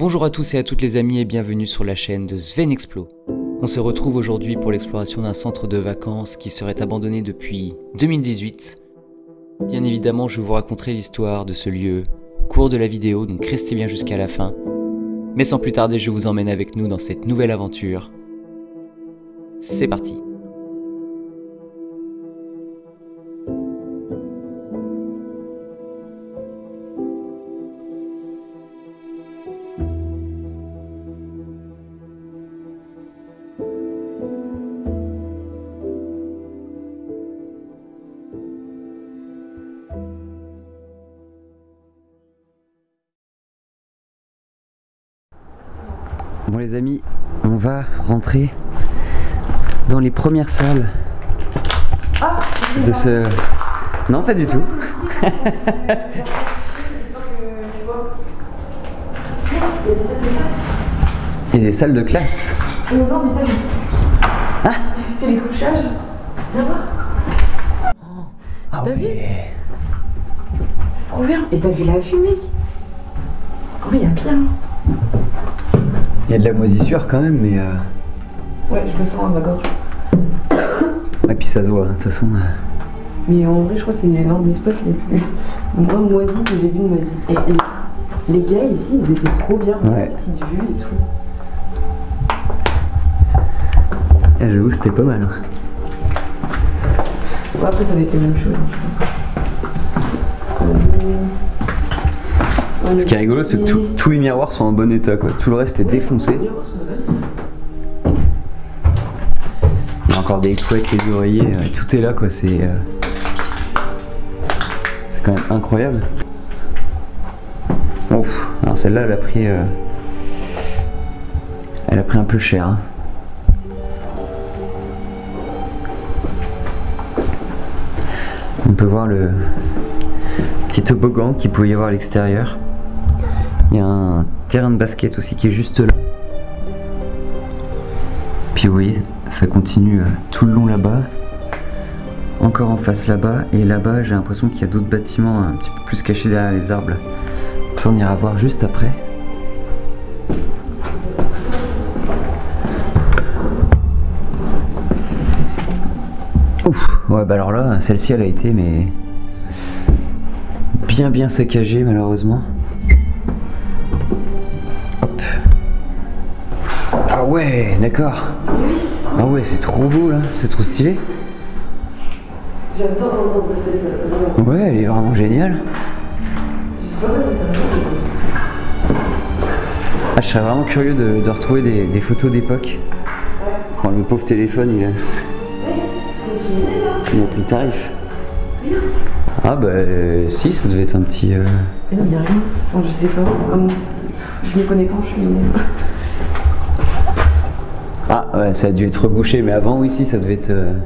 Bonjour à tous et à toutes les amis et bienvenue sur la chaîne de Sven Explo. On se retrouve aujourd'hui pour l'exploration d'un centre de vacances qui serait abandonné depuis 2018. Bien évidemment, je vous raconterai l'histoire de ce lieu au cours de la vidéo, donc restez bien jusqu'à la fin. Mais sans plus tarder, je vous emmène avec nous dans cette nouvelle aventure. C'est parti! Bon les amis, on va rentrer dans les premières salles de ce... Non, pas du tout. Il y a des salles de classe. Et au bord des salles. Ah, c'est les couchages. Viens voir. ah T'as oui. vu? C'est trop bien. Et t'as vu la vue, mec? Oh, il y a bien. Il y a de la moisissure quand même, mais... Ouais, je le sens à ma gorge. Et puis ça se voit, de toute façon. Mais en vrai, je crois que c'est l'un des spots les plus moins moisis que j'ai vu de ma vie. Et les gars ici, ils étaient trop bien. Ouais. Petite vue et tout. Ah, j'avoue, c'était pas mal. Bon, après, ça va être la même chose, je pense. Ce qui est rigolo, c'est que tous les miroirs sont en bon état, quoi. Tout le reste est défoncé. Il y a encore des couettes, les oreillers, tout est là, quoi. C'est quand même incroyable. Ouf. Alors celle-là, elle a pris un peu cher. Hein. On peut voir le petit toboggan qu'il pouvait y avoir à l'extérieur. Il y a un terrain de basket aussi qui est juste là. Puis vous voyez, ça continue tout le long là-bas. Encore en face là-bas. Et là-bas, j'ai l'impression qu'il y a d'autres bâtiments un petit peu plus cachés derrière les arbres. Ça, on ira voir juste après. Ouf, ouais, bah alors là, celle-ci, elle a été, mais bien saccagée, malheureusement. Hop. Ah ouais, d'accord. Ah ouais, c'est trop beau là, c'est trop stylé. J'adore l'ambiance de cette salle. Ouais, elle est vraiment géniale. Je sais pas quoi ça s'appelle. Ah, je serais vraiment curieux de retrouver des photos d'époque. Quand le pauvre téléphone, il a pris le tarif. Rien. Ah bah si, ça devait être un petit... Mais non, il n'y a rien. Enfin, je sais pas. Je m'y connais pas en cheminée. Ah ouais, ça a dû être rebouché, mais avant, oui, si, ça devait être... Une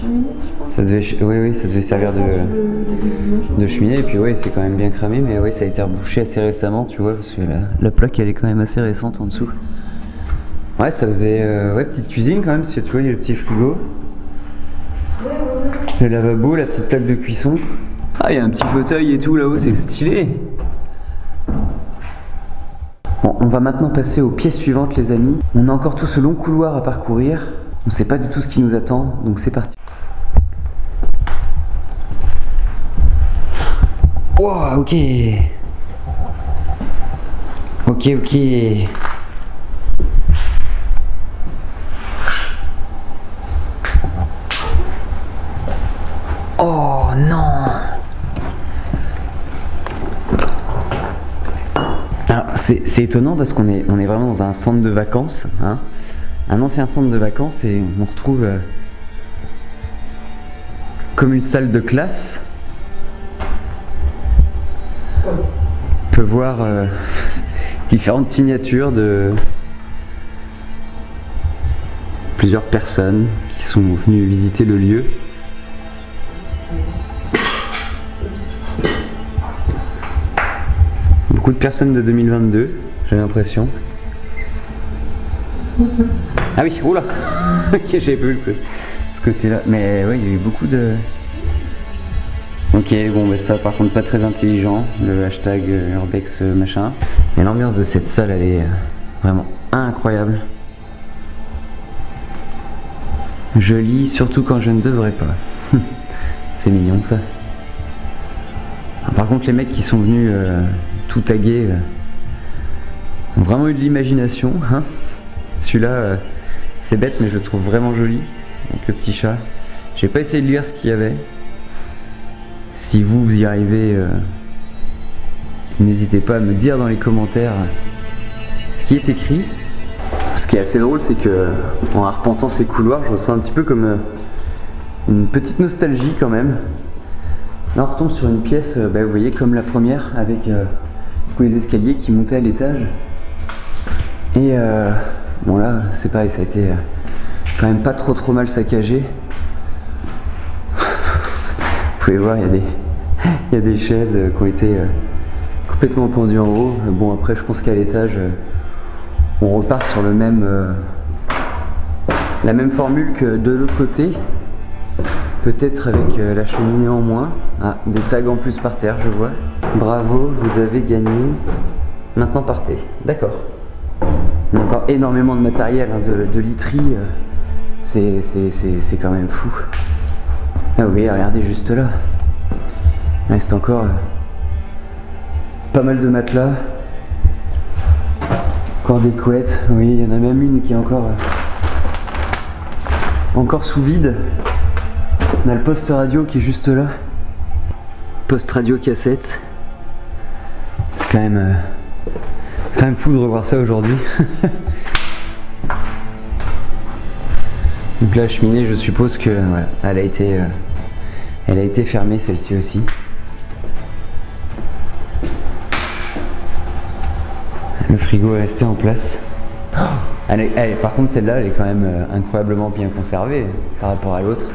cheminée, je pense. Ça devait, oui, ça devait servir de cheminée, et puis oui, c'est quand même bien cramé, mais oui, ça a été rebouché assez récemment, tu vois, parce que la plaque, elle est quand même assez récente en dessous. Ouais, ça faisait... ouais, petite cuisine quand même, parce que tu vois, il y a le petit frigo. Le lavabo, la petite plaque de cuisson. Ah, il y a un petit fauteuil et tout là-haut, c'est stylé. Bon, on va maintenant passer aux pièces suivantes les amis. On a encore tout ce long couloir à parcourir. On sait pas du tout ce qui nous attend, donc c'est parti. Wow, ok. Ok. Oh non! Alors c'est étonnant parce qu'on est vraiment dans un centre de vacances, hein, un ancien centre de vacances, et on retrouve comme une salle de classe. On peut voir différentes signatures de plusieurs personnes qui sont venues visiter le lieu. Beaucoup de personnes de 2022, j'ai l'impression. Ah oui, oula. Ok, j'ai vu ce côté-là. Mais oui, il y a eu beaucoup de... Ok, bon, bah ça par contre pas très intelligent, le hashtag urbex machin. Et l'ambiance de cette salle, elle est vraiment incroyable. Je lis surtout quand je ne devrais pas. C'est mignon ça. Par contre les mecs qui sont venus tout taguer ont vraiment eu de l'imagination. Hein. Celui-là, c'est bête mais je le trouve vraiment joli. Avec le petit chat. J'ai pas essayé de lire ce qu'il y avait. Si vous y arrivez, n'hésitez pas à me dire dans les commentaires ce qui est écrit. Ce qui est assez drôle, c'est que en arpentant ces couloirs, je ressens un petit peu comme une petite nostalgie quand même. Là on retombe sur une pièce, vous voyez comme la première, avec les escaliers qui montaient à l'étage. Et bon là c'est pareil, ça a été quand même pas trop mal saccagé. Vous pouvez voir, il y a des chaises qui ont été complètement pendues en haut. Bon après je pense qu'à l'étage on repart sur le même, la même formule que de l'autre côté. Peut-être avec la cheminée en moins. Ah, des tags en plus par terre, je vois. Bravo, vous avez gagné. Maintenant partez. D'accord. Il y a encore énormément de matériel, hein, de literie. C'est quand même fou. Ah oui, regardez juste là. Il reste encore pas mal de matelas. Encore des couettes. Oui, il y en a même une qui est encore sous vide. On a le poste radio qui est juste là. Poste radio cassette. C'est quand même fou de revoir ça aujourd'hui. Donc la cheminée, je suppose que voilà, elle a été fermée, celle-ci aussi. Le frigo est resté en place. Par contre celle-là, elle est quand même incroyablement bien conservée par rapport à l'autre.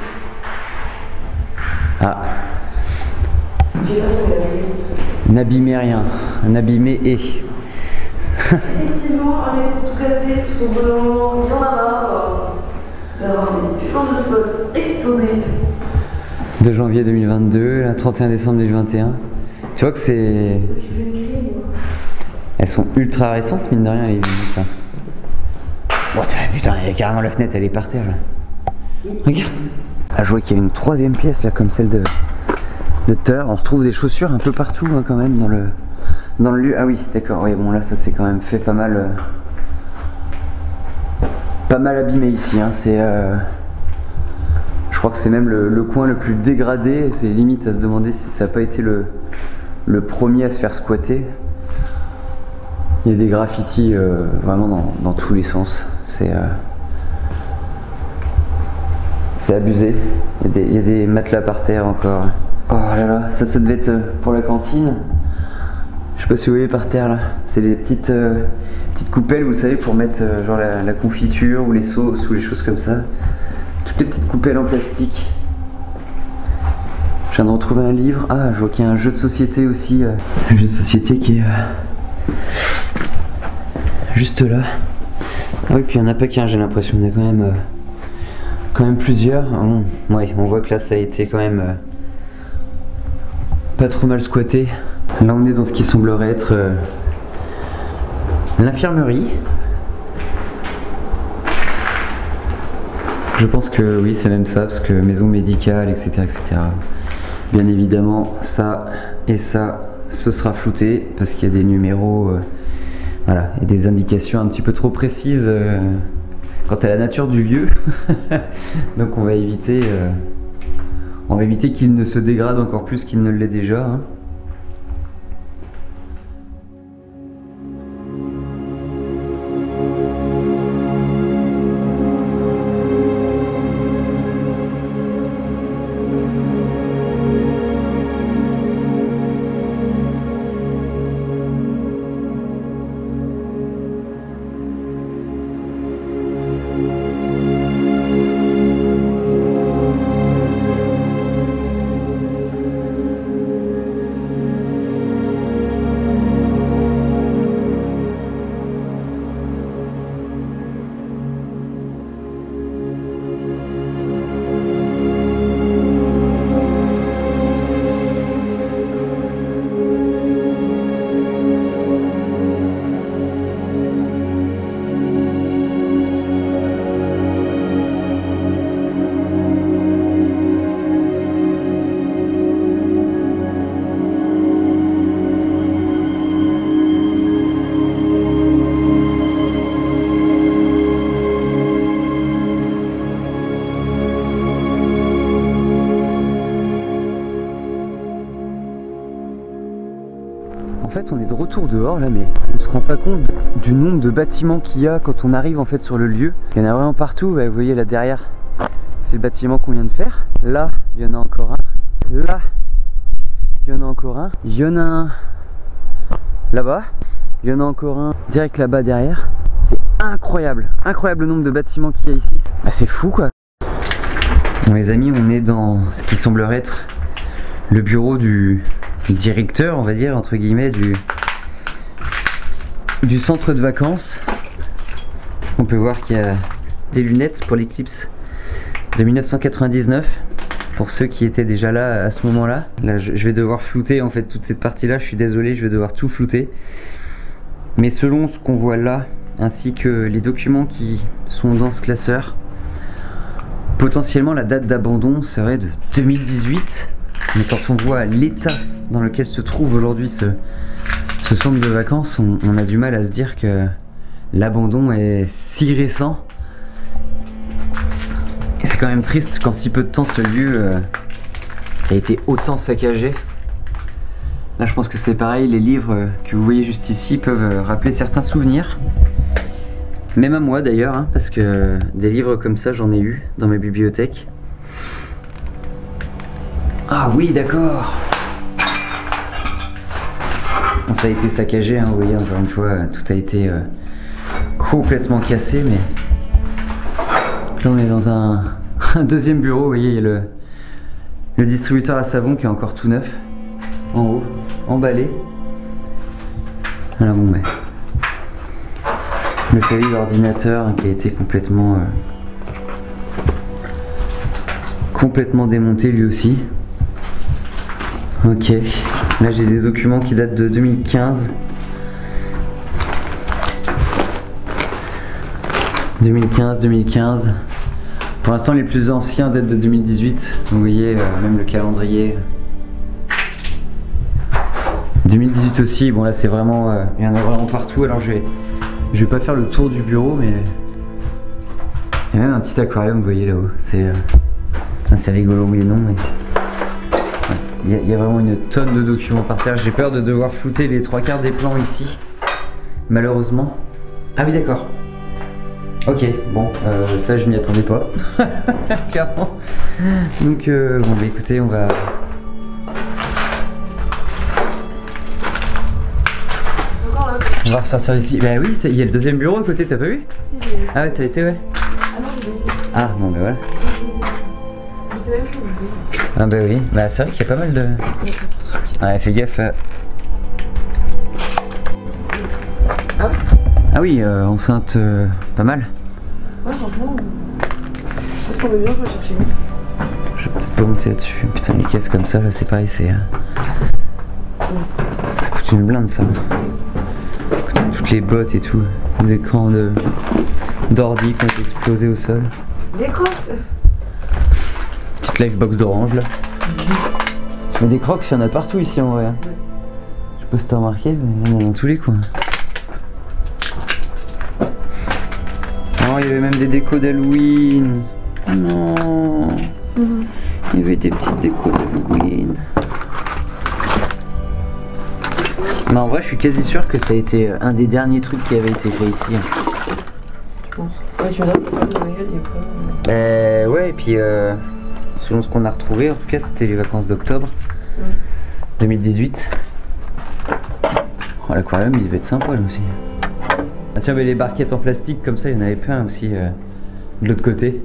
Ah. N'abîmez rien, n'abîmez et. Effectivement, arrêtez de tout casser, parce qu'au bout d'un moment, il y en a marre d'avoir des putains de spots explosés. 2 janvier 2022, la 31 décembre 2021. Tu vois que c'est... Elles sont ultra récentes, mine de rien, les visites. Oh, putain, il y a carrément la fenêtre, elle est par terre là. Regarde. Ah, je vois qu'il y a une troisième pièce là, comme celle de tout à l'heure. On retrouve des chaussures un peu partout hein, quand même dans le lieu. Ah oui, d'accord. Oui, bon là, ça s'est quand même fait pas mal abîmé ici. Hein. C'est, je crois que c'est même le coin le plus dégradé. C'est limite à se demander si ça n'a pas été le premier à se faire squatter. Il y a des graffitis vraiment dans tous les sens. C'est abusé. Il y a des matelas par terre encore. Oh là là, ça devait être pour la cantine. Je sais pas si vous voyez par terre là. C'est des petites coupelles, vous savez, pour mettre genre la confiture ou les sauces ou les choses comme ça. Toutes les petites coupelles en plastique. Je viens de retrouver un livre. Ah, je vois qu'il y a un jeu de société aussi. Un jeu de société qui est juste là. Ah oui, puis il n'y en a pas qu'un, j'ai l'impression. Il y en a quand même plusieurs. Ouais, on voit que là ça a été quand même pas trop mal squatté. Là on est dans ce qui semblerait être l'infirmerie. Je pense que oui, c'est même ça, parce que maison médicale, etc. etc. Bien évidemment, ça et ça, ce sera flouté, parce qu'il y a des numéros, voilà, et des indications un petit peu trop précises quant à la nature du lieu. Donc on va éviter qu'il ne se dégrade encore plus qu'il ne l'est déjà. Hein. fait on est de retour dehors là, mais on se rend pas compte du nombre de bâtiments qu'il y a quand on arrive en fait sur le lieu. Il y en a vraiment partout, vous voyez là derrière, c'est le bâtiment qu'on vient de faire. Là, il y en a encore un. Là, il y en a encore un. Il y en a un là-bas. Il y en a encore un direct là-bas derrière. C'est incroyable, incroyable le nombre de bâtiments qu'il y a ici. Ah, c'est fou quoi. Bon les amis, on est dans ce qui semblerait être le bureau du directeur, on va dire, entre guillemets, du centre de vacances. On peut voir qu'il y a des lunettes pour l'éclipse de 1999, pour ceux qui étaient déjà là à ce moment-là. Là, je vais devoir flouter en fait toute cette partie-là, je suis désolé, je vais devoir tout flouter. Mais selon ce qu'on voit là, ainsi que les documents qui sont dans ce classeur, potentiellement la date d'abandon serait de 2018. Mais quand on voit l'état dans lequel se trouve aujourd'hui ce centre de vacances, on a du mal à se dire que l'abandon est si récent. Et c'est quand même triste qu'en si peu de temps ce lieu a été autant saccagé. Là je pense que c'est pareil, les livres que vous voyez juste ici peuvent rappeler certains souvenirs. Même à moi d'ailleurs, hein, parce que des livres comme ça j'en ai eu dans mes bibliothèques. Ah oui, d'accord. Bon, ça a été saccagé, hein, vous voyez, encore une fois, tout a été complètement cassé, mais là on est dans un deuxième bureau, vous voyez, il y a le distributeur à savon qui est encore tout neuf, en haut, emballé. Voilà, bon, mais le clavier d'ordinateur qui a été complètement démonté lui aussi. Ok, là j'ai des documents qui datent de 2015. 2015. Pour l'instant les plus anciens datent de 2018. Vous voyez même le calendrier. 2018 aussi, bon là c'est vraiment... il y en a vraiment partout, alors je vais pas faire le tour du bureau, mais... Il y a même un petit aquarium, vous voyez là-haut. C'est rigolo, oui et non, mais... Il y a vraiment une tonne de documents par terre. J'ai peur de devoir flouter les 3/4 des plans ici, malheureusement. Ah oui d'accord. Ok, bon, ça je m'y attendais pas, clairement. Donc bon bah écoutez, on va... On va ressortir ici. Bah oui, il y a le deuxième bureau à côté, t'as pas vu? Si, j'ai vu. Ah ouais, t'as été, ouais. Ah non, j'ai vu. Ah bon bah voilà. Je sais même plus où je vais. Ah bah oui, bah c'est vrai qu'il y a pas mal de... Ouais, fais gaffe. Ah oui. Ah oui, enceinte pas mal. Ouais, franchement. Ça semble bien, je vais chercher. Je vais peut-être pas monter là-dessus. Putain, les caisses comme ça, là c'est pareil, c'est... Ça coûte une blinde ça. Toutes les bottes et tout. Les écrans d'ordi qui ont été explosés au sol. Des crocs. Petite livebox d'orange là. Mais des crocs, il y en a partout ici en vrai. Je sais pas si t'as remarqué, mais il y en a dans tous les coins. Oh, il y avait même des décos d'Halloween. Oh non. Il y avait des petites décos d'Halloween. Mais en vrai, je suis quasi sûr que ça a été un des derniers trucs qui avait été fait ici. Je pense. Ouais, tu en as pas, Ouais, et puis selon ce qu'on a retrouvé, en tout cas, c'était les vacances d'octobre 2018. Oh, l'aquarium, il devait être sympa là aussi. Ah tiens, mais les barquettes en plastique comme ça, il y en avait plein aussi de l'autre côté.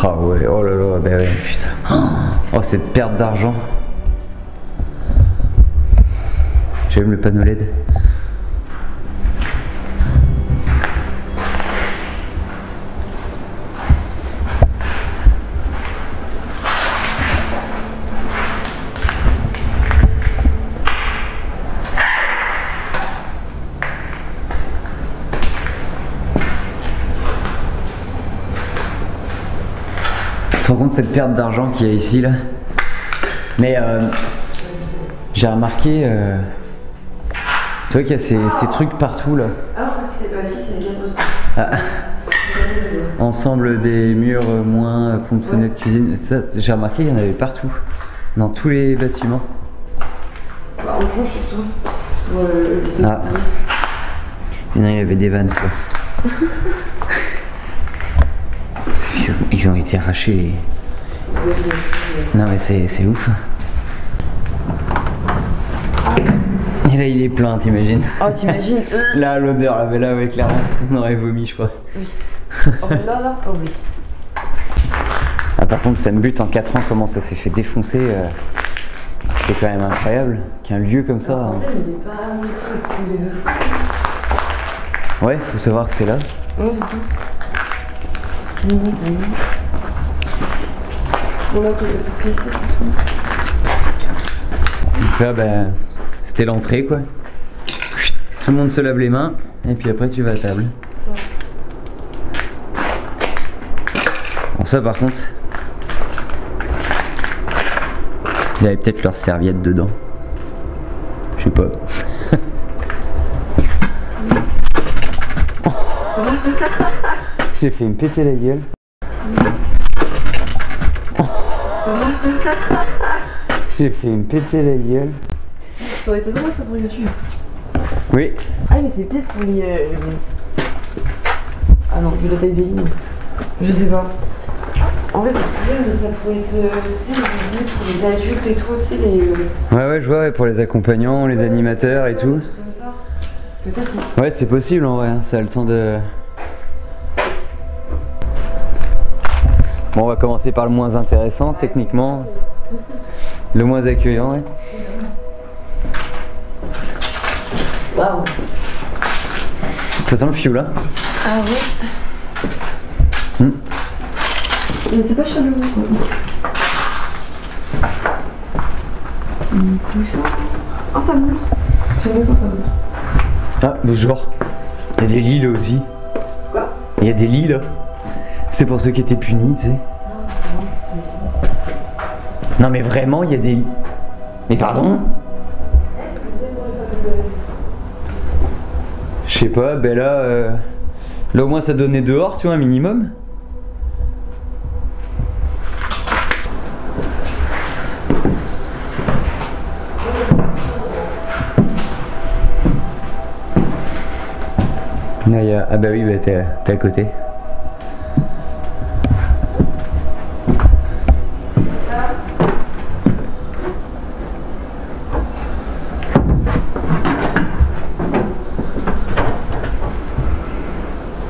Ah ouais, oh là là, bah ouais, putain. Oh, cette perte d'argent. J'aime le panneau LED. Tu te rends compte de cette perte d'argent qu'il y a ici là? Mais j'ai remarqué, tu vois qu'il y a ces trucs partout là. Ah, si, c'est les cabos. Ah. Ensemble des murs moins pompe fenêtre cuisine. Ça, j'ai remarqué, il y en avait partout, dans tous les bâtiments. Bah, en plonge surtout. Pour ah. Non, il y avait des vannes, ça. Ils ont été arrachés. Non, mais c'est ouf. Et là, il est plein, t'imagines? Oh, t'imagines? Là, l'odeur, là, mais là, ouais, clairement, on aurait vomi, je crois. Oui. Oh, là, oh oui. Ah, par contre, ça me bute en 4 ans comment ça s'est fait défoncer. C'est quand même incroyable qu'un lieu comme ça. En fait, il est pas exposé de fou. Ouais, faut savoir que c'est là. Ouais, c'est ça. Ils sont là pour casser, c'est tout. Donc là, ben, c'était l'entrée, quoi. Tout le monde se lave les mains, et puis après, tu vas à table. Ça. Bon, ça, par contre, ils avaient peut-être leurs serviettes dedans. Je sais pas. J'ai fait me péter la gueule. J'ai fait me péter la gueule. Ça aurait été drôle ça pour YouTube. Oui. Ah mais c'est peut-être pour les... Ah non, vu la taille des lignes. Je sais pas. En fait c'est trop mais ça pourrait être... tu sais, pour les adultes et tout, tu sais les... Ouais, je vois, ouais, pour les accompagnants, les animateurs et tout. Comme ça. Peut-être. Ouais, c'est possible en vrai, hein, ça a le temps de... Bon, on va commencer par le moins intéressant, techniquement. Le moins accueillant, ouais. Waouh. Ça sent le fioul, là. Ah ouais. Mais c'est pas chaleureux quoi. Coussin. Oh ça monte. J'aime bien quand ça monte. Ah, mais genre, il y a des lits là aussi. Quoi? Il y a des lits là. C'est pour ceux qui étaient punis, tu sais. Non mais vraiment, il y a des lits. Mais pardon? Je sais pas, ben là, là au moins ça donnait dehors, tu vois, un minimum. Là, il y a... Ah bah oui, bah, t'es à côté.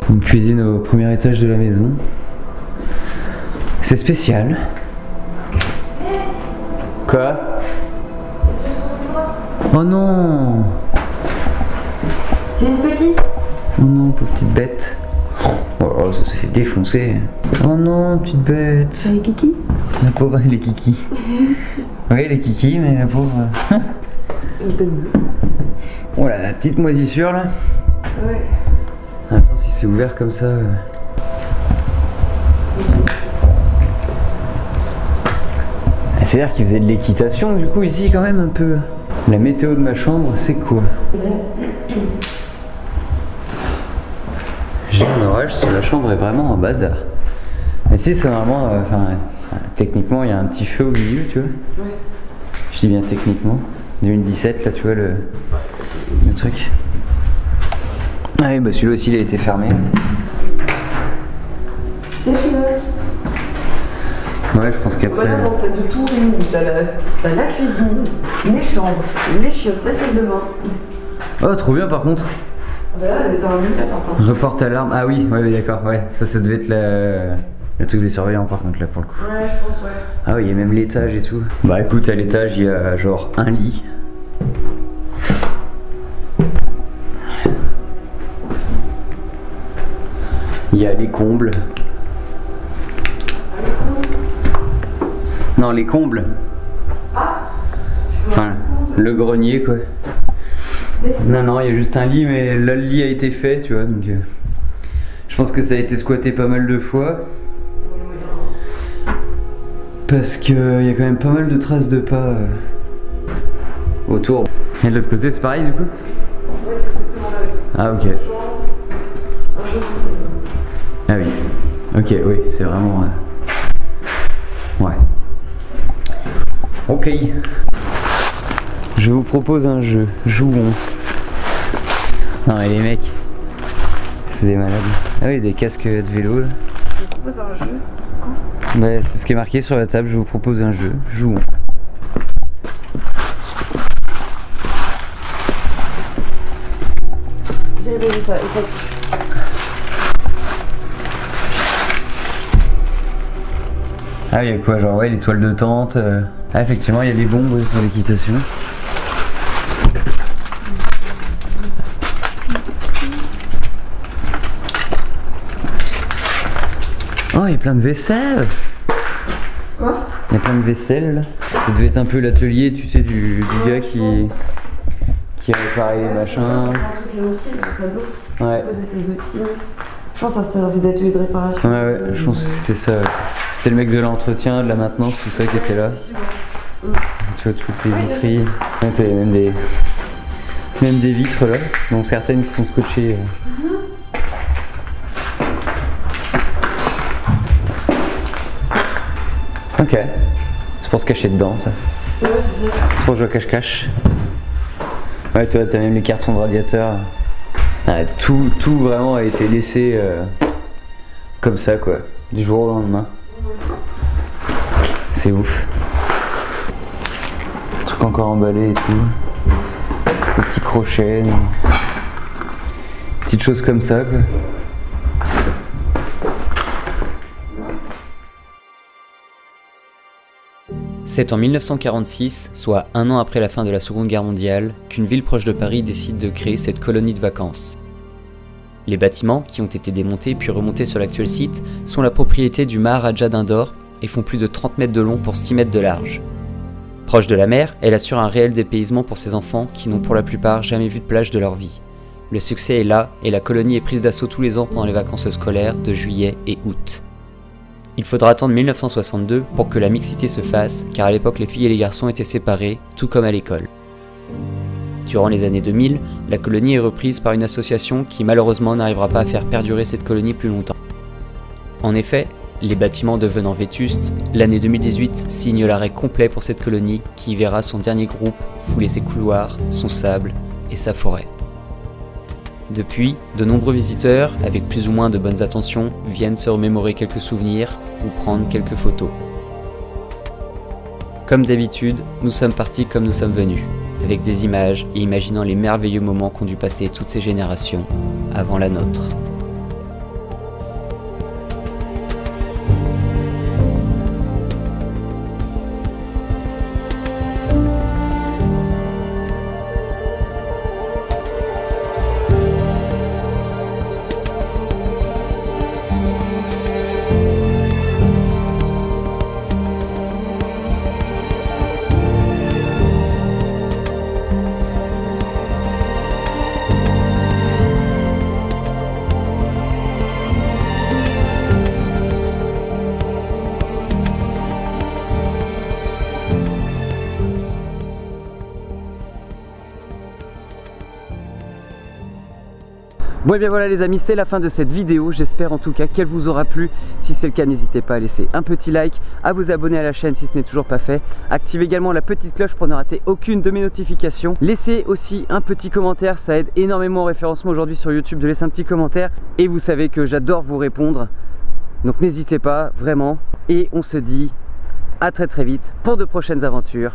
Une cuisine au premier étage de la maison. C'est spécial. Quoi? Oh non! C'est une petite. Oh non, pauvre petite bête. Oh, ça s'est fait défoncer. Oh non, petite bête. C'est les kikis. La pauvre, les kikis. Oui, les kikis, mais la pauvre. Oh la petite moisissure là. Ouais. Attends, si c'est ouvert comme ça. C'est-à-dire qu'ils faisaient de l'équitation du coup ici quand même un peu. La météo de ma chambre, c'est quoi? J'ai un orage, la chambre est vraiment en bazar. Mais si c'est normalement, techniquement il y a un petit feu au milieu, tu vois. Ouais. Je dis bien techniquement. 2017 là, tu vois le truc. Ah oui, bah celui-là aussi il a été fermé. Ouais, je pense qu'après... Voilà, donc t'as de tout réuni. T'as la cuisine, les chambres, les chiottes, la salle de bain. Oh, trop bien par contre. Bah là, t'as un mille important. Report alarme. Ah oui, ouais, d'accord, ouais. Ça devait être le truc des surveillants par contre là pour le coup. Ouais, je pense, ouais. Ah oui, il y a même l'étage et tout. Bah écoute, à l'étage il y a genre un lit. Il y a les combles. Non, les combles. Ah. Enfin, le grenier quoi. Non, il y a juste un lit, mais là le lit a été fait, tu vois, donc je pense que ça a été squatté pas mal de fois. Parce qu'il y a quand même pas mal de traces de pas autour. Et de l'autre côté c'est pareil du coup? Ouais, c'est exactement là. Ah ok. Ah oui. Ok, oui, c'est vraiment... Ouais. Ok. Je vous propose un jeu. Jouons. Non mais les mecs, c'est des malades. Ah oui, des casques de vélo là. Je vous propose un jeu. Quoi? Bah, c'est ce qui est marqué sur la table, je vous propose un jeu. Jouons. J'ai vu ça. Ah, il y a quoi? Genre, ouais, les toiles de tente. Ah, effectivement, il y a des bombes sur l'équitation. Oh, il y a plein de vaisselle. Quoi? Il y a plein de vaisselle là. Ça devait être un peu l'atelier, tu sais, du gars qui réparait les machins. Un truc là aussi, le tableau. Ouais. Poser ses outils. Je pense que ça servait d'atelier de réparation. Ouais, ouais, je pense que c'est ça. C'était le mec de l'entretien, de la maintenance, tout ça qui était là. Tu vois, toutes les visseries. Ouais, il y a même des vitres là, donc certaines qui sont scotchées. Ok. C'est pour se cacher dedans ça. Ouais, c'est ça. C'est pour jouer à cache-cache. Ouais, tu vois, t'as même les cartons de radiateur. Ah, tout vraiment a été laissé comme ça quoi, du jour au lendemain. C'est ouf. Le truc encore emballé et tout. Des petits crochets. Petites choses comme ça quoi. C'est en 1946, soit un an après la fin de la Seconde Guerre mondiale, qu'une ville proche de Paris décide de créer cette colonie de vacances. Les bâtiments, qui ont été démontés puis remontés sur l'actuel site, sont la propriété du Maharaja d'Indore et font plus de 30 mètres de long pour 6 mètres de large. Proche de la mer, elle assure un réel dépaysement pour ses enfants qui n'ont pour la plupart jamais vu de plage de leur vie. Le succès est là et la colonie est prise d'assaut tous les ans pendant les vacances scolaires de juillet et août. Il faudra attendre 1962 pour que la mixité se fasse, car à l'époque les filles et les garçons étaient séparés, tout comme à l'école. Durant les années 2000, la colonie est reprise par une association qui malheureusement n'arrivera pas à faire perdurer cette colonie plus longtemps. En effet, les bâtiments devenant vétustes, l'année 2018 signe l'arrêt complet pour cette colonie qui verra son dernier groupe fouler ses couloirs, son sable et sa forêt. Depuis, de nombreux visiteurs, avec plus ou moins de bonnes intentions, viennent se remémorer quelques souvenirs ou prendre quelques photos. Comme d'habitude, nous sommes partis comme nous sommes venus, avec des images et imaginant les merveilleux moments qu'ont dû passer toutes ces générations avant la nôtre. Bon et bien voilà les amis, c'est la fin de cette vidéo, j'espère en tout cas qu'elle vous aura plu. Si c'est le cas, n'hésitez pas à laisser un petit like, à vous abonner à la chaîne si ce n'est toujours pas fait. Activez également la petite cloche pour ne rater aucune de mes notifications. Laissez aussi un petit commentaire, ça aide énormément au référencement aujourd'hui sur YouTube de laisser un petit commentaire. Et vous savez que j'adore vous répondre, donc n'hésitez pas vraiment. Et on se dit à très vite pour de prochaines aventures.